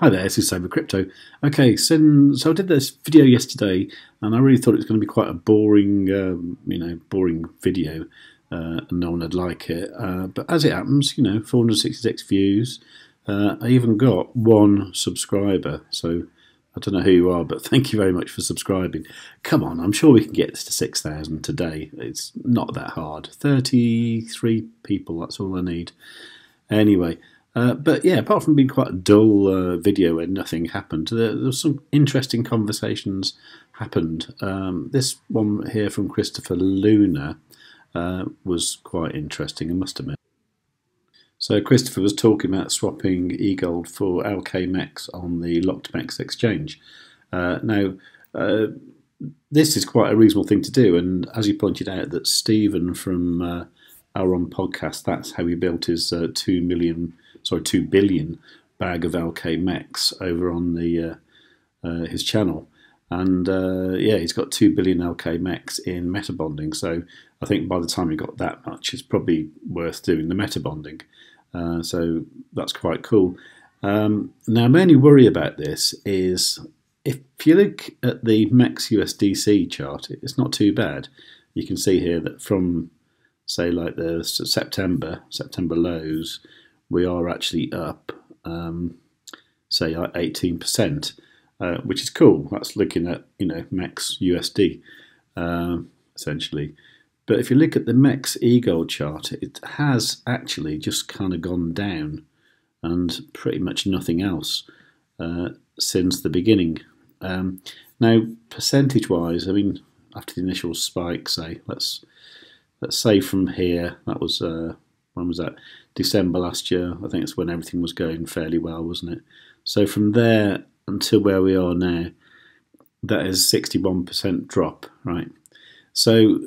Hi there, this is savewith.crypto. Okay, so I did this video yesterday, and I really thought it was going to be quite a boring, boring video, and no one would like it. But as it happens, 466 views. I even got one subscriber, so I don't know who you are, but thank you very much for subscribing. Come on, I'm sure we can get this to 6,000 today. It's not that hard. 33 people, that's all I need. Anyway. But yeah, apart from being quite a dull video where nothing happened, there was some interesting conversations happened. This one here from Christopher Luna was quite interesting, I must admit. So Christopher was talking about swapping eGold for LKMEX on the LockedMex exchange. Now, this is quite a reasonable thing to do, and as you pointed out, that Stephen from our own podcast, that's how he built his 2 billion bag of LKMEX over on the his channel, and yeah, he's got 2 billion LKMEX in meta bonding. So I think by the time he got that much, it's probably worth doing the meta bonding. So that's quite cool. Now, my only worry about this is if you look at the MEX USDC chart, it's not too bad. You can see here that from, say, like the September lows, we are actually up, say, like 18%, which is cool. That's looking at, MEX USD, essentially. But if you look at the MEX eGold chart, it has actually just kind of gone down, and pretty much nothing else since the beginning. Now, percentage-wise, I mean, after the initial spike, say, let's say from here, that was when was that? December last year. I think it's when everything was going fairly well, wasn't it? So from there until where we are now, that is 61% drop, right? So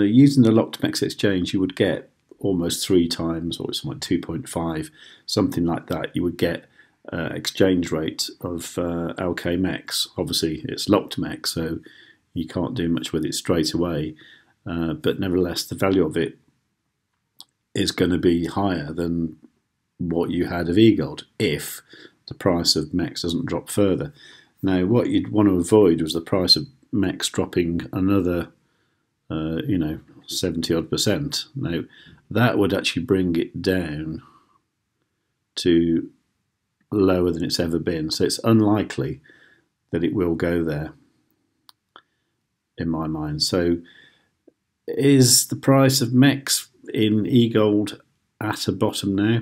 using the LockedMex exchange, you would get almost 3 times, or something like 2.5, something like that. You would get exchange rate of LKMEX. Obviously, it's LockedMex, so you can't do much with it straight away. But nevertheless, the value of it is going to be higher than what you had of eGold if the price of MEX doesn't drop further. Now, what you'd want to avoid was the price of MEX dropping another, 70 odd percent. Now, that would actually bring it down to lower than it's ever been. So it's unlikely that it will go there, in my mind. So is the price of MEX in eGold at a bottom now?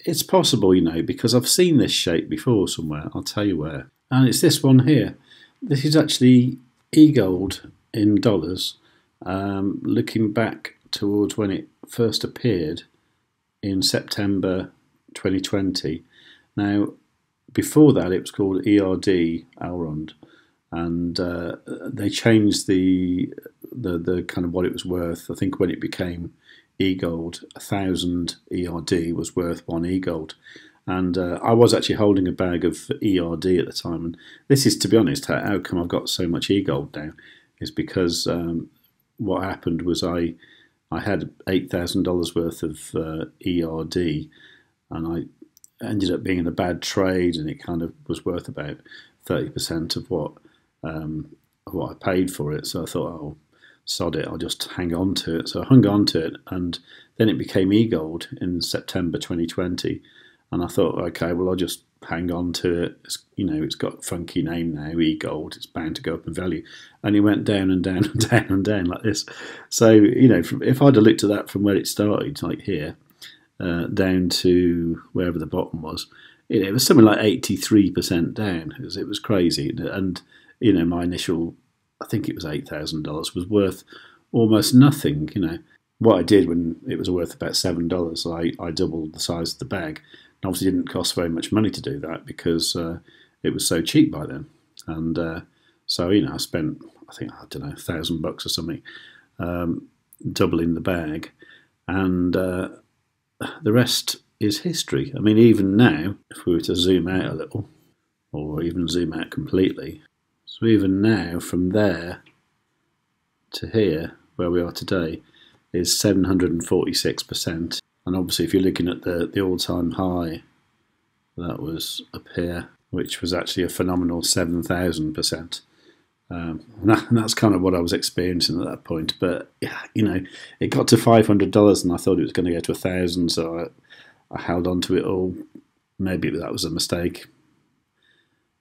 It's possible, because I've seen this shape before somewhere. I'll tell you where. And it's this one here. This is actually eGold in dollars, looking back towards when it first appeared in September 2020. Now, before that, it was called ERD Elrond, and they changed the kind of what it was worth. I think when it became eGold, 1,000 ERD was worth 1 eGold. And I was actually holding a bag of ERD at the time. And this is, to be honest, how come I've got so much eGold now, is because what happened was I had $8,000 worth of ERD, and I ended up being in a bad trade, and it kind of was worth about 30% of what I paid for it. So I thought, oh, sod it, I'll just hang on to it. So I hung on to it, and then it became eGold in September 2020. And I thought, okay, well, I'll just hang on to it. It's got a funky name now, eGold. It's bound to go up in value. And it went down and down and down and down like this. So, if I'd have looked at that from where it started, like here, down to wherever the bottom was, it was something like 83% down. It was crazy. And, my initial, I think it was $8,000, was worth almost nothing. What I did when it was worth about $7, I doubled the size of the bag. And obviously, it didn't cost very much money to do that because it was so cheap by then. And so, I spent, I don't know, $1,000 or something, doubling the bag, and the rest is history. I mean, even now, if we were to zoom out a little, or even zoom out completely, so even now, from there to here, where we are today, is 746%. And obviously, if you're looking at the all-time high That was up here, which was actually a phenomenal 7,000%. And that's kind of what I was experiencing at that point. But you know, it got to $500, and I thought it was going to go to 1,000, so I held on to it all. Maybe that was a mistake,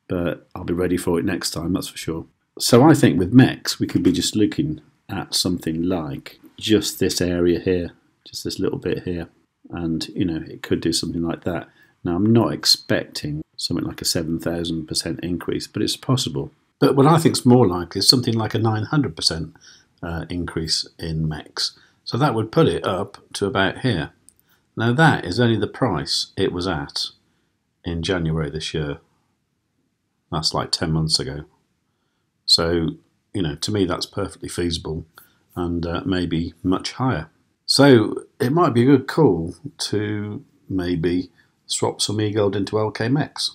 but I'll be ready for it next time, that's for sure. So I think with MEX, we could be just looking at something like just this area here, just this little bit here, and you know, it could do something like that. Now, I'm not expecting something like a 7,000% increase, but it's possible. But what I think is more likely is something like a 900% increase in MEX. So that would put it up to about here. Now that is only the price it was at in January this year. That's like 10 months ago. So, you know, to me that's perfectly feasible, and maybe much higher. So it might be a good call to maybe swap some eGold into LKMEX.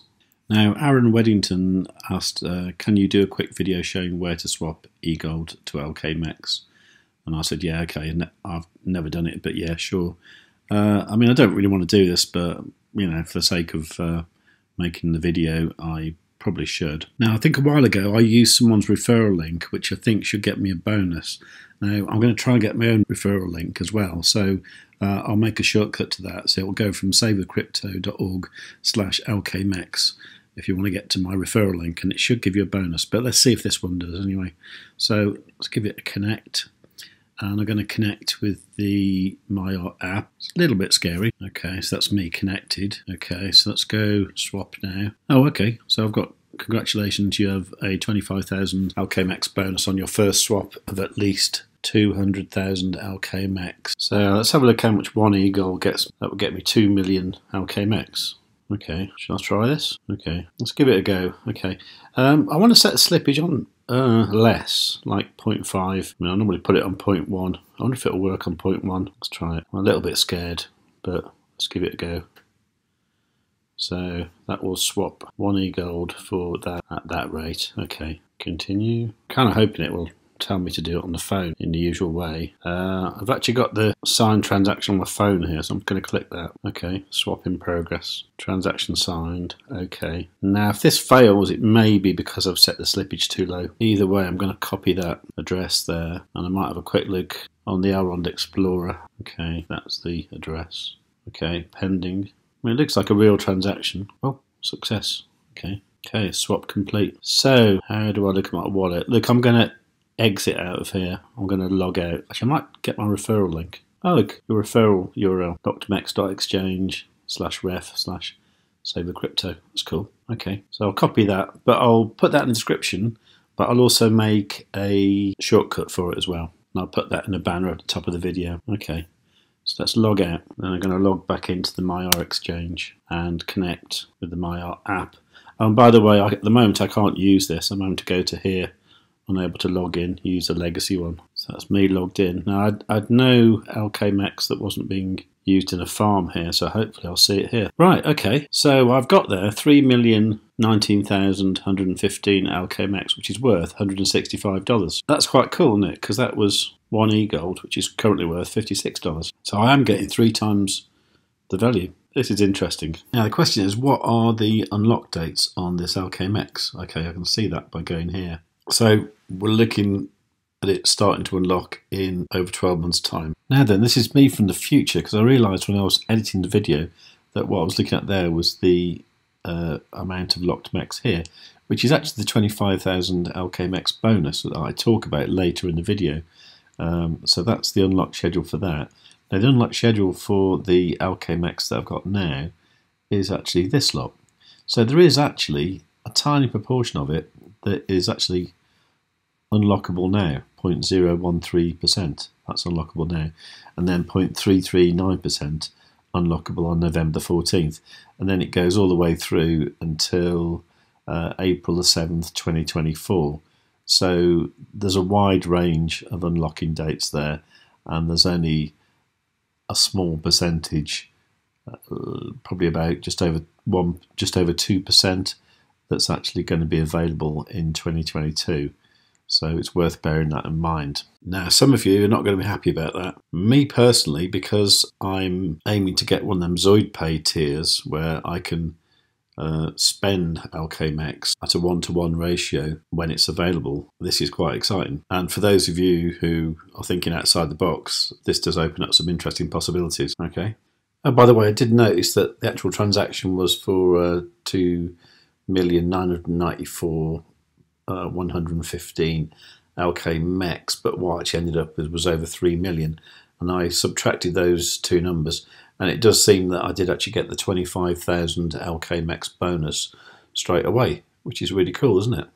Now, Aaron Weddington asked, can you do a quick video showing where to swap eGold to LKMEX? And I said, yeah, okay. And I've never done it, but yeah, sure. I mean, I don't really want to do this, but, you know, for the sake of making the video, I probably should. Now, I think a while ago I used someone's referral link, which I think should get me a bonus. Now, I'm going to try and get my own referral link as well. So I'll make a shortcut to that. So it will go from savewith.crypto.org/LKMEX if you want to get to my referral link, and it should give you a bonus. But let's see if this one does anyway. So let's give it a connect. And I'm going to connect with the MyArt app. It's a little bit scary. Okay, so that's me connected. Okay, so let's go swap now. Oh, okay, so I've got, congratulations, you have a 25,000 LKMEX bonus on your first swap of at least 200,000 LKMEX. So let's have a look how much one eGold gets. That will get me 2 million LKMEX. Okay, shall I try this? Okay, let's give it a go. Okay, I want to set the slippage on less, like 0.5. I mean, I normally put it on 0.1. I wonder if it'll work on 0.1. Let's try it. I'm a little bit scared, but let's give it a go. So that will swap one eGold for that at that rate. Okay, continue. Kind of hoping it will tell me to do it on the phone in the usual way. I've actually got the signed transaction on my phone here, so I'm going to click that. Okay, swap in progress. Transaction signed. Okay. Now, if this fails, it may be because I've set the slippage too low. Either way, I'm going to copy that address there, and I might have a quick look on the Elrond Explorer. Okay, that's the address. Okay, pending. I mean, it looks like a real transaction. Oh, success. Okay. Okay, swap complete. So, how do I look at my wallet? Look, I'm going to exit out of here. I'm going to log out. Actually, I might get my referral link. Oh, look, your referral URL, LockedMex.exchange/ref/savewithcrypto. That's cool. Okay, so I'll copy that, but I'll put that in the description, but I'll also make a shortcut for it as well. And I'll put that in a banner at the top of the video. Okay, so let's log out. Then I'm going to log back into the MyArt Exchange and connect with the MyArt app. And by the way, at the moment I can't use this. I'm going to go to here. Unable to log in, use a legacy one. So that's me logged in. Now I'd know LKMEX that wasn't being used in a farm here, so hopefully I'll see it here. Right, okay, so I've got there 3,019,115 LKMEX, which is worth $165. That's quite cool, isn't it? Because that was one eGold, which is currently worth $56. So I am getting 3 times the value. This is interesting. Now the question is, what are the unlock dates on this LKMEX? Okay, I can see that by going here. So we're looking at it starting to unlock in over 12 months' time. Now then, this is me from the future, because I realised when I was editing the video that what I was looking at there was the amount of LockedMex here, which is actually the 25,000 LKMEX bonus that I talk about later in the video. So that's the unlock schedule for that. Now the unlock schedule for the LKMEX that I've got now is actually this lot. So there is actually a tiny proportion of it that is actually unlockable now, 0.013%. That's unlockable now. And then 0.339% unlockable on November the 14th. And then it goes all the way through until April the 7th, 2024. So there's a wide range of unlocking dates there, and there's only a small percentage, probably about just over 2%, that's actually going to be available in 2022. So it's worth bearing that in mind. Now, some of you are not going to be happy about that. Me personally, because I'm aiming to get one of them ZoidPay tiers where I can spend LKMEX at a 1-to-1 ratio when it's available. This is quite exciting. And for those of you who are thinking outside the box, this does open up some interesting possibilities. Okay. Oh, by the way, I did notice that the actual transaction was for 2,994,115 LKMEX, but what actually ended up was over 3 million. And I subtracted those two numbers, and it does seem that I did actually get the 25,000 LKMEX bonus straight away, which is really cool, isn't it?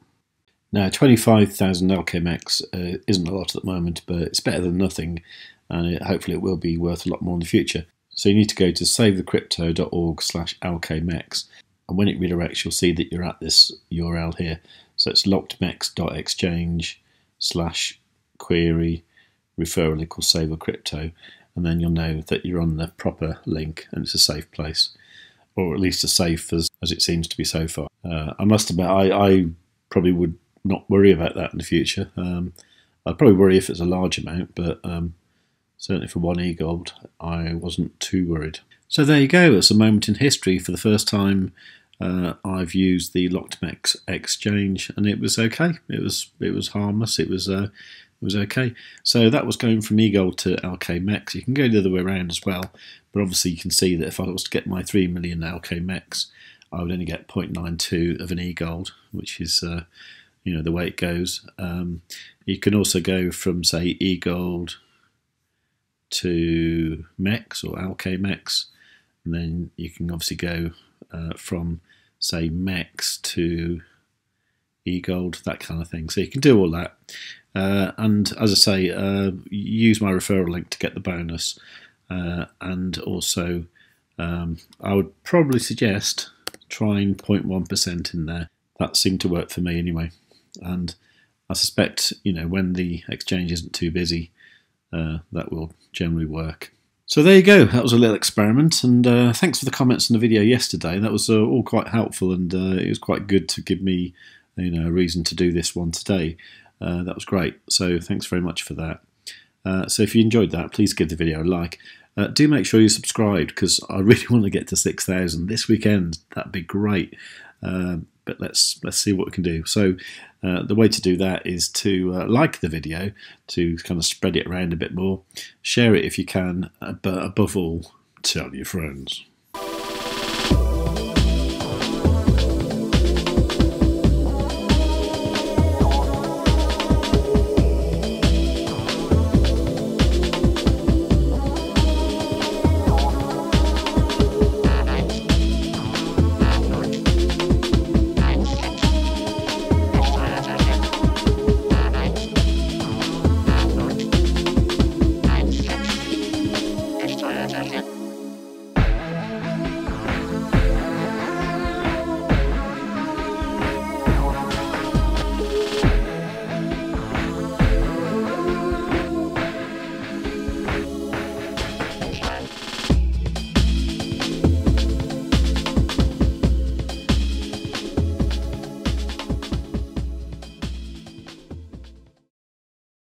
Now, 25,000 LKMEX isn't a lot at the moment, but it's better than nothing, and hopefully it will be worth a lot more in the future. So you need to go to savewith.crypto.org/LKMEX, and when it redirects, you'll see that you're at this URL here. So it's LockedMex.exchange/query referral equals savewith.crypto, and then you'll know that you're on the proper link and it's a safe place, or at least as safe as it seems to be so far. I must admit, I probably would not worry about that in the future. I'd probably worry if it's a large amount, but certainly for one eGold, I wasn't too worried. So there you go. It's a moment in history. For the first time, I've used the LockedMex exchange, and it was okay. It was harmless. It was okay. So that was going from eGold to LKMEX. You can go the other way around as well, but obviously you can see that if I was to get my 3 million LKMEX, I would only get 0.92 of an eGold, which is the way it goes. You can also go from, say, eGold to MEX or LKMEX, and then you can obviously go from, say, MEX to eGold, that kind of thing. So you can do all that. And as I say, use my referral link to get the bonus. And also, I would probably suggest trying 0.1% in there. That seemed to work for me anyway. And I suspect, when the exchange isn't too busy, that will generally work. So there you go. That was a little experiment, and thanks for the comments on the video yesterday. That was all quite helpful, and it was quite good to give me a reason to do this one today. That was great. So thanks very much for that. So if you enjoyed that, please give the video a like. Do make sure you subscribe, because I really want to get to 6,000 this weekend. That'd be great. But let's see what we can do. So the way to do that is to like the video, to kind of spread it around a bit more. Share it if you can, but above all, tell your friends.